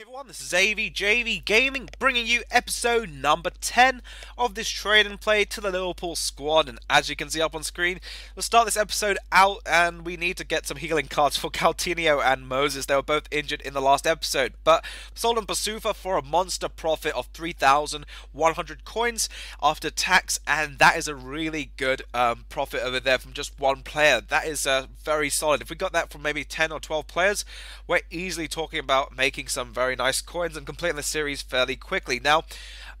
Hey everyone, this is AVJVGaming bringing you episode number 10 of this trade and play to the Liverpool squad. And as you can see up on screen, we'll start this episode out and we need to get some healing cards for Coutinho and Moses. They were both injured in the last episode, but sold on Basufa for a monster profit of 3,100 coins after tax, and that is a really good profit over there from just one player. That is very solid. If we got that from maybe 10 or 12 players, we're easily talking about making some very nice coins and completing the series fairly quickly. Now,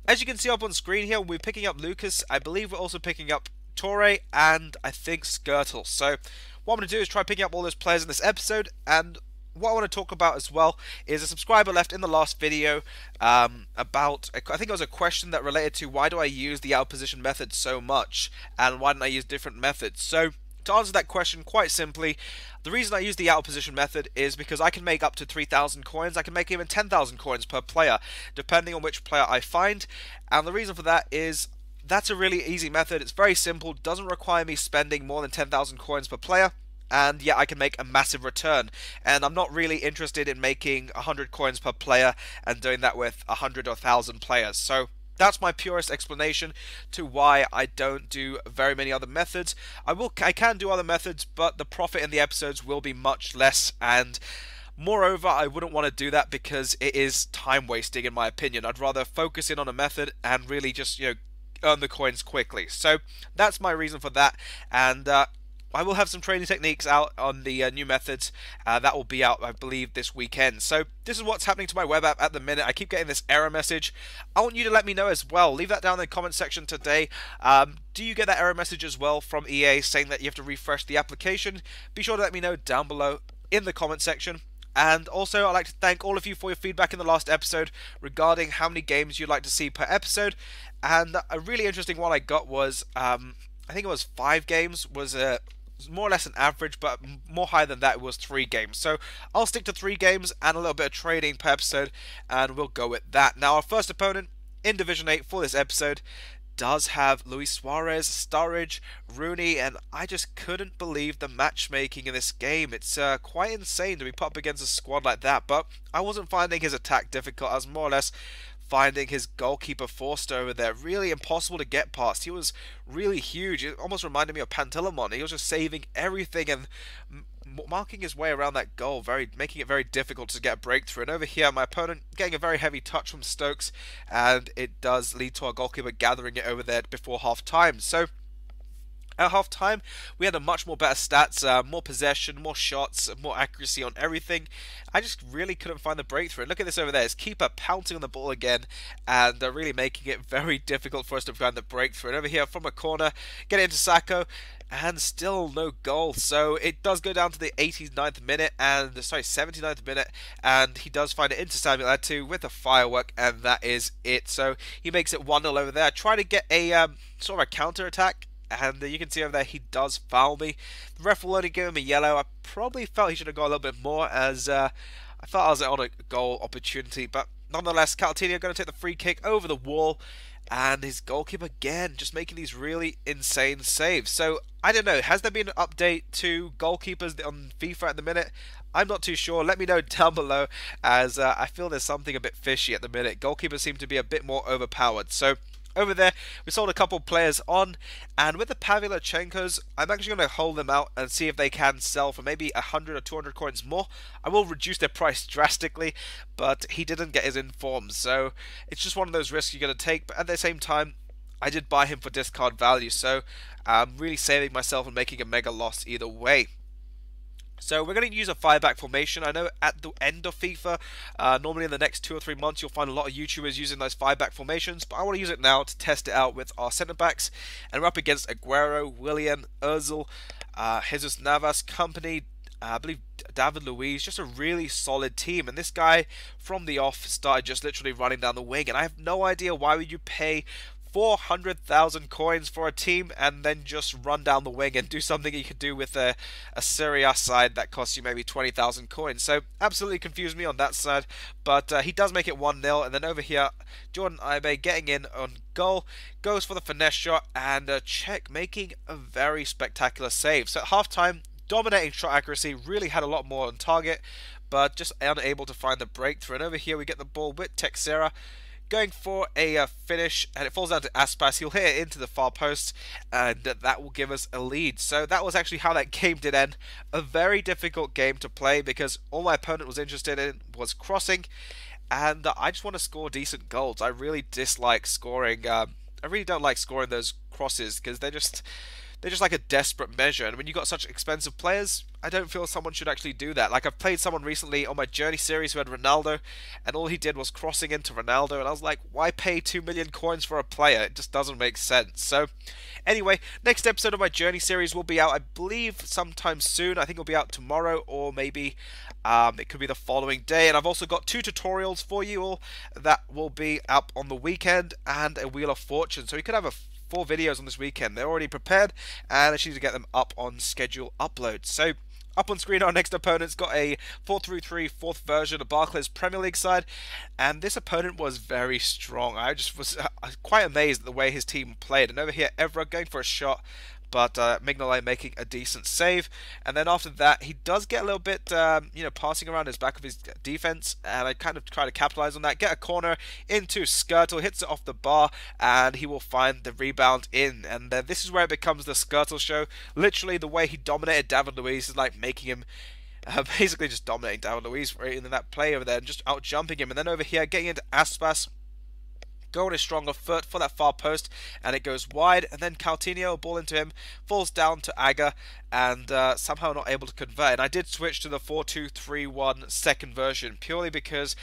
as you can see up on screen here, we're picking up Lucas. I believe we're also picking up Torre and I think Skrtel. So what I'm going to do is try picking up all those players in this episode, and what I want to talk about as well is a subscriber left in the last video about, I think it was a question that related to why do I use the out position method so much and why don't I use different methods. So to answer that question quite simply, the reason I use the out position method is because I can make up to 3,000 coins. I can make even 10,000 coins per player, depending on which player I find. And the reason for that is that's a really easy method. It's very simple, doesn't require me spending more than 10,000 coins per player. And yeah, I can make a massive return. And I'm not really interested in making 100 coins per player and doing that with 100 or 1,000 players. So that's my purest explanation to why I don't do very many other methods. I can do other methods, but the profit in the episodes will be much less, and moreover, I wouldn't want to do that because it is time wasting in my opinion. I'd rather focus in on a method and really just, earn the coins quickly. So that's my reason for that, and I will have some training techniques out on the new methods. That will be out, I believe, this weekend. So this is what's happening to my web app at the minute. I keep getting this error message. I want you to let me know as well. Leave that down in the comment section today. Do you get that error message as well from EA saying that you have to refresh the application? Be sure to let me know down below in the comment section. And also, I'd like to thank all of you for your feedback in the last episode regarding how many games you'd like to see per episode. And a really interesting one I got was, I think it was 5 games, was more or less an average, but more high than that, it was 3 games. So I'll stick to 3 games and a little bit of trading per episode, and we'll go with that. Now, our first opponent in Division 8 for this episode does have Luis Suarez, Sturridge, Rooney, and I just couldn't believe the matchmaking in this game. It's quite insane to be put up against a squad like that, but I wasn't finding his attack difficult. I was more or less finding his goalkeeper Forster over there really impossible to get past. He was really huge. It almost reminded me of Pantilimon. He was just saving everything and marking his way around that goal, making it very difficult to get a breakthrough. And over here, my opponent getting a very heavy touch from Stokes, and it does lead to our goalkeeper gathering it over there before half time. So at half time, we had a much more better stats, more possession, more shots, more accuracy on everything. I just really couldn't find the breakthrough. And look at this over there, his keeper pouncing on the ball again and really making it very difficult for us to find the breakthrough. And over here from a corner, get it into Sacco, and still no goal. So it does go down to the 79th minute, and sorry, 79th minute, and he does find it into Samuel Eto'o with a firework, and that is it. So he makes it 1-0 over there. Try to get a sort of a counter attack, and you can see over there he does foul me. The ref will only give him a yellow. I probably felt he should have got a little bit more, as I felt I was on a goal opportunity, but nonetheless, Coutinho going to take the free kick over the wall, and his goalkeeper again just making these really insane saves. So I don't know, has there been an update to goalkeepers on FIFA at the minute? I'm not too sure. Let me know down below, as I feel there's something a bit fishy at the minute. Goalkeepers seem to be a bit more overpowered. So over there, we sold a couple players on, and with the Pavlyuchenkos, I'm actually going to hold them out and see if they can sell for maybe 100 or 200 coins more. I will reduce their price drastically, but he didn't get his informs, so it's just one of those risks you're going to take. But at the same time, I did buy him for discard value, so I'm really saving myself and making a mega loss either way. So we're going to use a 5-back formation. I know at the end of FIFA, normally in the next 2 or 3 months, you'll find a lot of YouTubers using those 5-back formations, but I want to use it now to test it out with our centre-backs. And we're up against Aguero, Willian, Ozil, Jesus Navas, Company, I believe David Luiz, just a really solid team. And this guy from the off started just literally running down the wing, and I have no idea why would you pay 400,000 coins for a team and then just run down the wing and do something you could do with a Serie A side that costs you maybe 20,000 coins. So absolutely confused me on that side, but he does make it 1-0. And then over here, Jordan Ibe getting in on goal, goes for the finesse shot, and Czech making a very spectacular save. So at half time, dominating shot accuracy, really had a lot more on target, but just unable to find the breakthrough. And over here we get the ball with Texera, going for a finish, and it falls down to Aspas. He'll hit it into the far post, and that will give us a lead. So that was actually how that game did end. A very difficult game to play because all my opponent was interested in was crossing, and I just want to score decent goals. I really dislike scoring. I really don't like scoring those crosses because they're just like a desperate measure. And when you've got such expensive players, I don't feel someone should actually do that. Like, I've played someone recently on my Journey series who had Ronaldo, and all he did was crossing into Ronaldo, and I was like, why pay 2 million coins for a player? It just doesn't make sense. So, anyway, next episode of my Journey series will be out, I believe, sometime soon. I think it'll be out tomorrow, or maybe it could be the following day. And I've also got 2 tutorials for you all that will be up on the weekend, and a Wheel of Fortune. So we could have 4 videos on this weekend. They're already prepared, and I just need to get them up on schedule upload. So, up on screen, our next opponent's got a 4-3-3 fourth version of Barclays Premier League side, and this opponent was very strong. I just was quite amazed at the way his team played. And over here, Evra going for a shot, but Mignolet making a decent save. And then after that, he does get a little bit, passing around his back of his defense, and I kind of try to capitalize on that. Get a corner into Skrtel, hits it off the bar, and he will find the rebound in. And this is where it becomes the Skrtel show. Literally, the way he dominated David Luiz is like making him basically just dominating David Luiz right in that play over there, and just out jumping him. And then over here, getting into Aspas, go on his stronger foot for that far post, and it goes wide. And then Coutinho, ball into him, falls down to Aga, and somehow not able to convert. And I did switch to the 4-2-3-1 second version purely because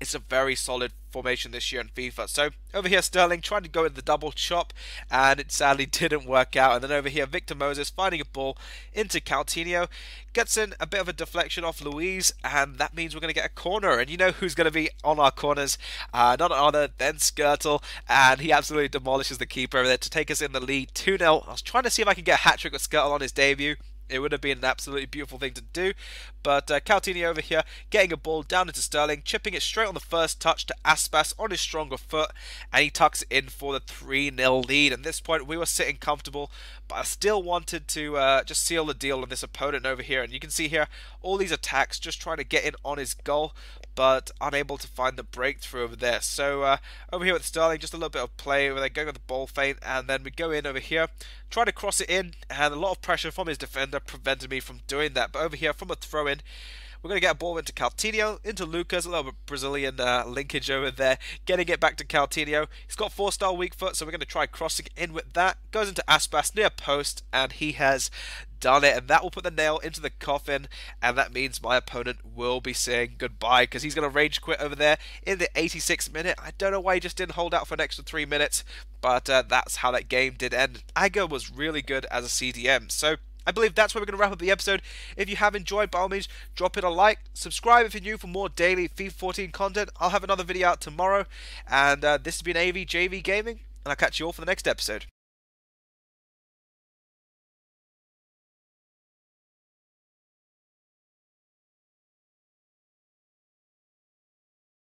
it's a very solid formation this year in FIFA. So over here, Sterling trying to go with the double chop, and it sadly didn't work out. And then over here, Victor Moses finding a ball into Coutinho, gets in a bit of a deflection off Luiz, and that means we're going to get a corner. And you know who's going to be on our corners? None other than Skrtel, and he absolutely demolishes the keeper over there to take us in the lead 2-0. I was trying to see if I could get a hat-trick with Skrtel on his debut. It would have been an absolutely beautiful thing to do. But Coutinho over here getting a ball down into Sterling, chipping it straight on the first touch to Aspas on his stronger foot, and he tucks it in for the 3-0 lead. At this point, we were sitting comfortable, but I still wanted to just seal the deal on this opponent over here. And you can see here all these attacks just trying to get in on his goal, but unable to find the breakthrough over there. So over here with Sterling, just a little bit of play where they're going with the ball feint, and then we go in over here, try to cross it in, and a lot of pressure from his defender prevented me from doing that. But over here, from a throw-in, we're going to get a ball into Coutinho, into Lucas, a little bit Brazilian linkage over there, getting it back to Coutinho. He's got 4-star weak foot, so we're going to try crossing in with that. Goes into Aspas near post, and he has done it, and that will put the nail into the coffin, and that means my opponent will be saying goodbye, because he's going to rage quit over there in the 86th minute. I don't know why he just didn't hold out for an extra 3 minutes, but that's how that game did end. Aga was really good as a CDM, so I believe that's where we're going to wrap up the episode. If you have enjoyed, by all means, drop it a like. Subscribe if you're new for more daily FIFA 14 content. I'll have another video out tomorrow. And this has been AVJVGaming, and I'll catch you all for the next episode.